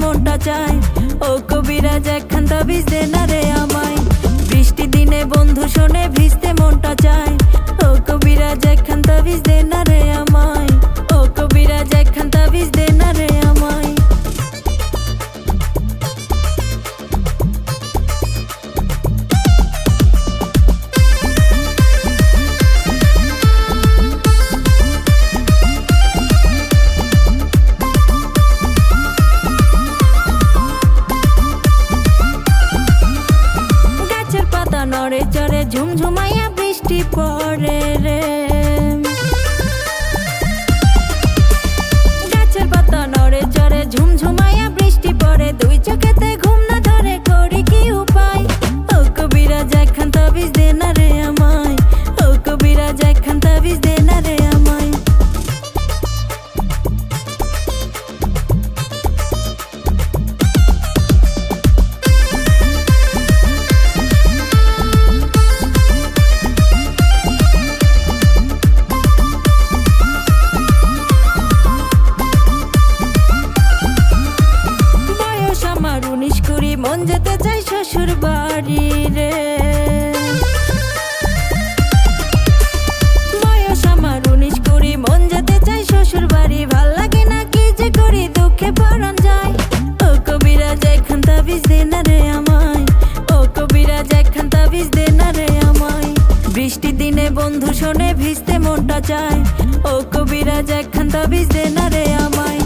মনটা চায়। ও কবিরাজ একখান তাবিজ দে না রে আমায়। বৃষ্টি দিনে বন্ধু শোনে ভিজতে মনটা চায়। ও কবিরাজ একখান তাবিজ দে না রে আমায়। ও কবিরাজ একখান তাবিজ দে না রে আমায়। নড়ে চড়ে ঝুমঝুমাইয়া বৃষ্টি পড়ে রে। গাছের পাতা নড়ে চড়ে ঝুমঝুমাইয়া বৃষ্টি পড়ে। দুই চোখেতে ঘুম না ধরে করি কি উপায়। ও কবিরাজ একখান তাবিজ দে না রে আমায়। ও কবিরাজ একখান তাবিজ দে না রে আমায়। মন যেতে চাই শ্বশুর বাড়ি রে। বয়স আমার 19-20, মন যেতে চাই শ্বশুর বাড়ি। ভাল লাগে না কি যে করি, দুঃখে পরাণ যায়। ও কবিরাজ একখান তাবিজ দে না রে আমায়। ও কবিরাজ একখান তাবিজ দে না রে আমায়। বৃষ্টি দিনে বন্ধু শোনে ভিজতে মনটা চায়। ও কবিরাজ একখান তাবিজ দে না রে আমায়।